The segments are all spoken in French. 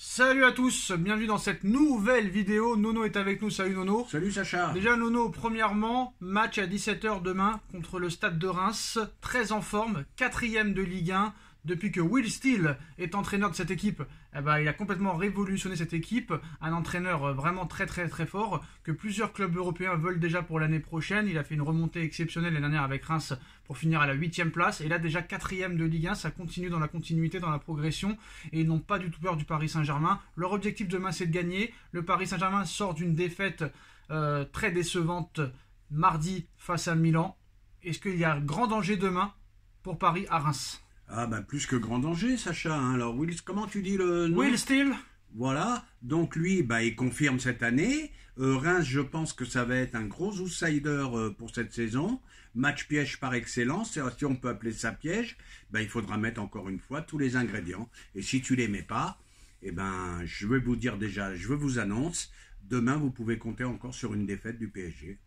Salut à tous, bienvenue dans cette nouvelle vidéo. Nono est avec nous, salut Nono. Salut Sacha. Déjà Nono, premièrement, match à 17 h demain contre le Stade de Reims. Très en forme, 4e de Ligue 1. Depuis que Will Steele est entraîneur de cette équipe, il a complètement révolutionné cette équipe. Un entraîneur vraiment très fort, que plusieurs clubs européens veulent déjà pour l'année prochaine. Il a fait une remontée exceptionnelle l'année dernière avec Reims pour finir à la 8e place. Et là déjà 4e de Ligue 1, ça continue dans la continuité, dans la progression. Et ils n'ont pas du tout peur du Paris Saint-Germain. Leur objectif demain c'est de gagner. Le Paris Saint-Germain sort d'une défaite très décevante mardi face à Milan. Est-ce qu'il y a un grand danger demain pour Paris à Reims ? Ah ben plus que grand danger Sacha. Alors comment tu dis le nom ? Will Steele. Voilà, donc lui il confirme cette année. Reims, je pense que ça va être un gros outsider pour cette saison. Match piège par excellence, si on peut appeler ça piège, il faudra mettre encore une fois tous les ingrédients. Et si tu les mets pas, je vais vous dire déjà, je vous annonce, demain vous pouvez compter encore sur une défaite du PSG.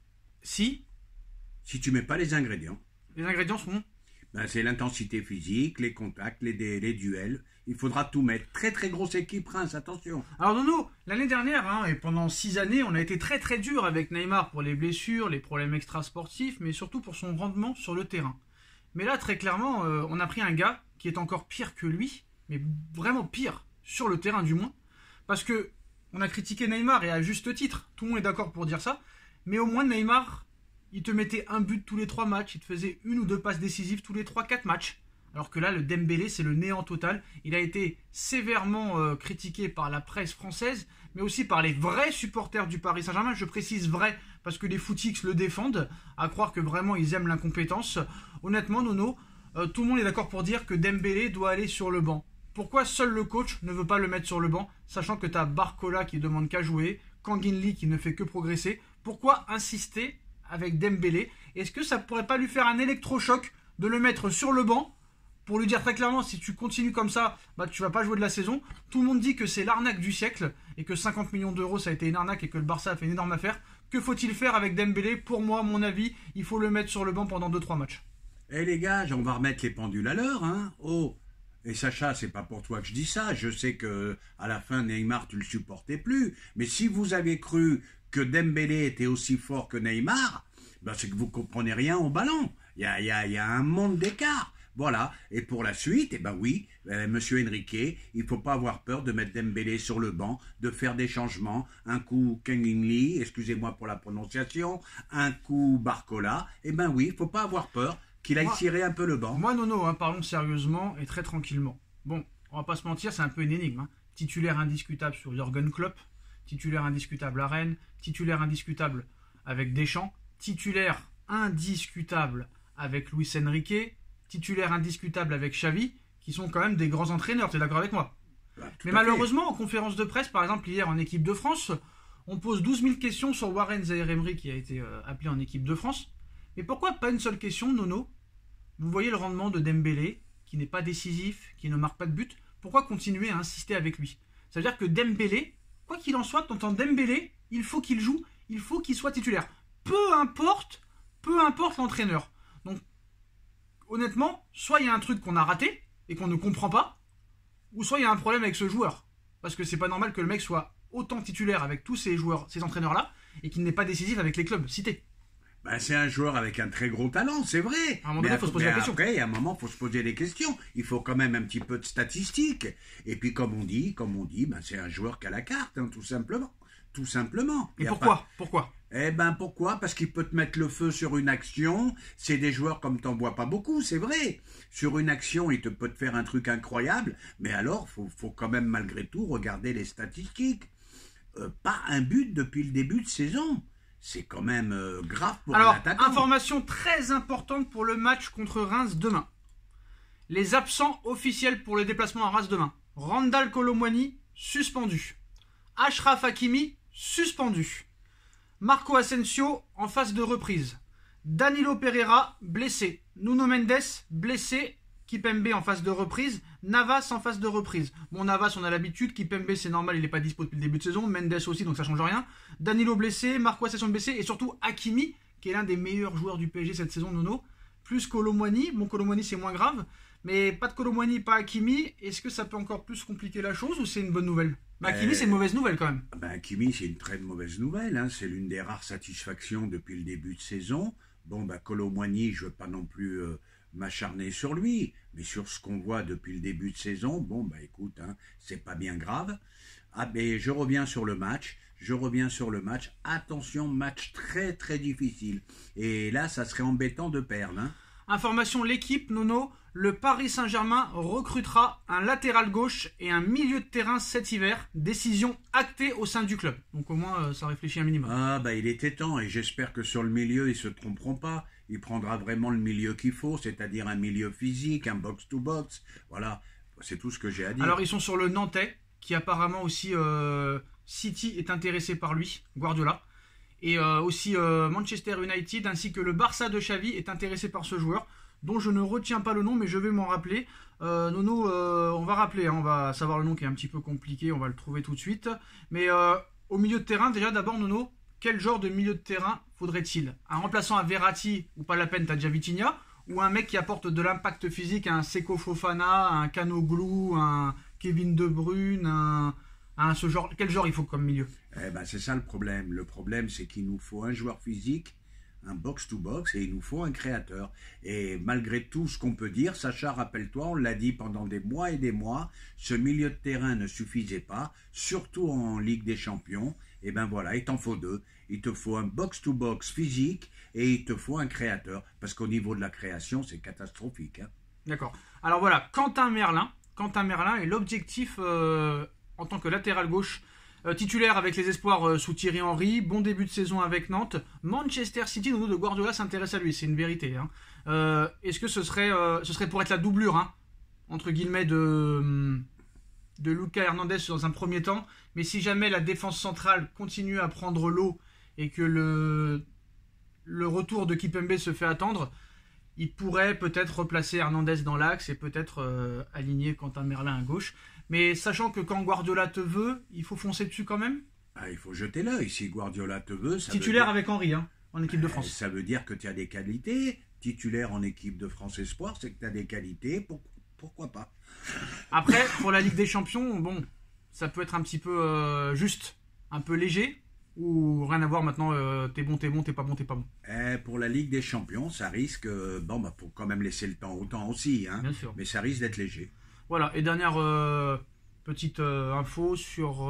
Si tu mets pas les ingrédients. Les ingrédients sont c'est l'intensité physique, les contacts, les duels. Il faudra tout mettre. Très grosse équipe Reims, attention. Alors Nono, l'année dernière, et pendant 6 années, on a été très dur avec Neymar pour les blessures, les problèmes extrasportifs, mais surtout pour son rendement sur le terrain. Mais là, très clairement, on a pris un gars qui est encore pire que lui, mais vraiment pire, sur le terrain du moins. Parce que on a critiqué Neymar, et à juste titre, tout le monde est d'accord pour dire ça, mais au moins Neymar, il te mettait un but tous les 3 matchs, il te faisait 1 ou 2 passes décisives tous les 3-4 matchs. Alors que là, le Dembélé, c'est le néant total. Il a été sévèrement critiqué par la presse française, mais aussi par les vrais supporters du Paris Saint-Germain. Je précise vrai, parce que les footix le défendent, à croire que vraiment ils aiment l'incompétence. Honnêtement, Nono, tout le monde est d'accord pour dire que Dembélé doit aller sur le banc. Pourquoi seul le coach ne veut pas le mettre sur le banc, sachant que tu as Barcola qui demande qu'à jouer, Kangin Lee qui ne fait que progresser. Pourquoi insister avec Dembélé? Est-ce que ça pourrait pas lui faire un électrochoc de le mettre sur le banc pour lui dire très clairement, si tu continues comme ça, tu vas pas jouer de la saison. Tout le monde dit que c'est l'arnaque du siècle et que 50 millions d'euros ça a été une arnaque et que le Barça a fait une énorme affaire. Que faut-il faire avec Dembélé? Pour moi, à mon avis, il faut le mettre sur le banc pendant 2-3 matchs. Les gars, on va remettre les pendules à l'heure, hein. Oh, et Sacha, c'est pas pour toi que je dis ça. Je sais que à la fin, Neymar, tu le supportais plus. Mais si vous avez cru que Dembélé était aussi fort que Neymar, c'est que vous comprenez rien au ballon. Il y a un monde d'écart. Voilà. Et pour la suite, oui, monsieur Enrique, il faut pas avoir peur de mettre Dembélé sur le banc, de faire des changements. Un coup Kangin Lee, excusez-moi pour la prononciation, un coup Barcola. Oui, il faut pas avoir peur qu'il aille cirer un peu le banc. Moi, Nono, parlons sérieusement et très tranquillement. Bon, on va pas se mentir, c'est un peu une énigme. Titulaire indiscutable sur Jürgen Klopp, titulaire indiscutable à Rennes, titulaire indiscutable avec Deschamps, titulaire indiscutable avec Luis Enrique, titulaire indiscutable avec Xavi, qui sont quand même des grands entraîneurs, tu es d'accord avec moi? Mais malheureusement, en conférence de presse, par exemple hier en équipe de France, on pose 12 000 questions sur Warren Zaïre-Emery qui a été appelé en équipe de France. Mais pourquoi pas une seule question, Nono? Vous voyez le rendement de Dembélé, qui n'est pas décisif, qui ne marque pas de but. Pourquoi continuer à insister avec lui? Ça veut dire que Dembélé, quoi qu'il en soit, t'entends Dembélé, il faut qu'il joue, il faut qu'il soit titulaire. Peu importe l'entraîneur. Donc, honnêtement, soit il y a un truc qu'on a raté et qu'on ne comprend pas, ou soit il y a un problème avec ce joueur. Parce que c'est pas normal que le mec soit autant titulaire avec tous ces joueurs, ces entraîneurs-là, et qu'il n'est pas décisif avec les clubs cités. C'est un joueur avec un très gros talent, c'est vrai. À un moment donné, il faut se poser la question. Après, à un moment, il faut se poser des questions. Il faut quand même un petit peu de statistiques. Et puis, comme on dit, c'est un joueur qu'à la carte, tout simplement. Tout simplement. Et pourquoi Pourquoi? Parce qu'il peut te mettre le feu sur une action. C'est des joueurs comme t'en vois pas beaucoup, c'est vrai. Sur une action, il peut te faire un truc incroyable. Mais alors, faut quand même malgré tout regarder les statistiques. Pas un but depuis le début de saison. C'est quand même grave pour un attaquant. Alors, information très importante pour le match contre Reims demain. Les absents officiels pour le déplacement à Reims demain. Randal Kolo Muani, suspendu. Achraf Hakimi, suspendu. Marco Asensio, en phase de reprise. Danilo Pereira, blessé. Nuno Mendes, blessé. Kipembe en phase de reprise. Navas en phase de reprise. Bon, Navas, on a l'habitude. Kipembe, c'est normal, il n'est pas dispo depuis le début de saison. Mendes aussi, donc ça change rien. Danilo blessé. Marco Asensio blessé. Et surtout Hakimi, qui est l'un des meilleurs joueurs du PSG cette saison, Nono. Plus Kolo Muani. Bon, Kolo Muani, c'est moins grave. Mais pas de Kolo Muani, pas Hakimi. Est-ce que ça peut encore plus compliquer la chose ou c'est une bonne nouvelle? Hakimi, c'est une mauvaise nouvelle quand même. Hakimi, c'est une très mauvaise nouvelle. Hein. C'est l'une des rares satisfactions depuis le début de saison. Bon, Kolo Muani, je ne veux pas non plus m'acharner sur lui, mais sur ce qu'on voit depuis le début de saison, bon, écoute, hein, c'est pas bien grave. Ah, mais je reviens sur le match. Attention, match très très difficile. Et là, ça serait embêtant de perdre. Hein. Information l'équipe, Nono. Le Paris Saint-Germain recrutera un latéral gauche et un milieu de terrain cet hiver. Décision actée au sein du club. Donc au moins, ça réfléchit un minimum. Ah, il était temps. Et j'espère que sur le milieu, ils ne se tromperont pas. Il prendra vraiment le milieu qu'il faut, c'est-à-dire un milieu physique, un box-to-box. Voilà, c'est tout ce que j'ai à dire. Alors ils sont sur le Nantais, qui apparemment aussi... City est intéressé par lui, Guardiola, et aussi Manchester United ainsi que le Barça de Xavi est intéressé par ce joueur dont je ne retiens pas le nom mais je vais m'en rappeler. Nono, on va rappeler, hein, on va savoir le nom qui est un petit peu compliqué, on va le trouver tout de suite. Mais au milieu de terrain, déjà d'abord Nono, quel genre de milieu de terrain faudrait-il? Un remplaçant à Verratti ou pas la peine, t'as déjà Vitinha, ou un mec qui apporte de l'impact physique, un Seko Fofana, un Kanoglou, un Kevin De Bruyne, quel genre il faut comme milieu? C'est ça le problème. Le problème, c'est qu'il nous faut un joueur physique, un box-to-box, et il nous faut un créateur. Et malgré tout ce qu'on peut dire, Sacha, rappelle-toi, on l'a dit pendant des mois et des mois, ce milieu de terrain ne suffisait pas, surtout en Ligue des Champions. Et voilà, il t'en faut deux. Il te faut un box-to-box physique et il te faut un créateur. Parce qu'au niveau de la création, c'est catastrophique. Hein. D'accord. Alors voilà, Quentin Merlin est l'objectif... en tant que latéral gauche titulaire avec les espoirs sous Thierry Henry, bon début de saison avec Nantes. Manchester City, Nono, de Guardiola s'intéresse à lui, c'est une vérité. Hein. Est-ce que ce serait pour être la doublure, hein, entre guillemets, de Lucas Hernandez dans un premier temps, mais si jamais la défense centrale continue à prendre l'eau et que le retour de Kimpembe se fait attendre, il pourrait peut-être replacer Hernandez dans l'axe et peut-être aligner Quentin Merlin à gauche. Mais sachant que quand Guardiola te veut, il faut foncer dessus quand même. Il faut jeter l'œil. Si Guardiola te veut... Titulaire avec Henry, hein, en équipe de France. Ça veut dire que tu as des qualités. Titulaire en équipe de France Espoir, c'est que tu as des qualités. Pourquoi pas? Après, pour la Ligue des Champions, bon, ça peut être un petit peu juste, un peu léger. Ou rien à voir maintenant, t'es bon, t'es pas bon, t'es pas bon. Pour la Ligue des Champions, ça risque... faut quand même laisser le temps au temps aussi. Hein, bien sûr. Mais ça risque d'être léger. Voilà, et dernière petite info sur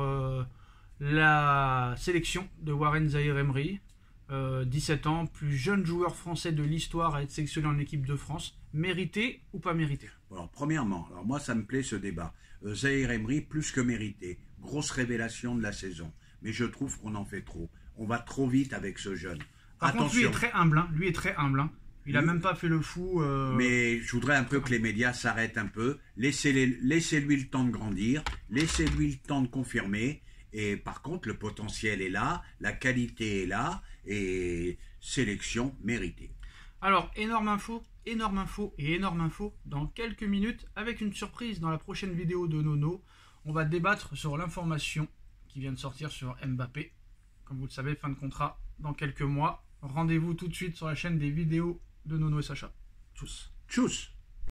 la sélection de Warren Zaïre-Emery. 17 ans, plus jeune joueur français de l'histoire à être sélectionné en équipe de France. Mérité ou pas mérité? Alors, premièrement, moi ça me plaît ce débat. Zaïre-Emery, plus que mérité. Grosse révélation de la saison. Mais je trouve qu'on en fait trop. On va trop vite avec ce jeune. Par contre, lui est très humble. Hein. Il n'a même pas fait le fou. Mais je voudrais un peu que les médias s'arrêtent un peu. Laissez-lui le temps de grandir. Laissez-lui le temps de confirmer. Et par contre, le potentiel est là. La qualité est là. Et sélection méritée. Alors, énorme info dans quelques minutes. Avec une surprise dans la prochaine vidéo de Nono. On va débattre sur l'information qui vient de sortir sur Mbappé. Comme vous le savez, fin de contrat dans quelques mois. Rendez-vous tout de suite sur la chaîne des vidéos de Nono et Sacha. Tchuss. Tchuss.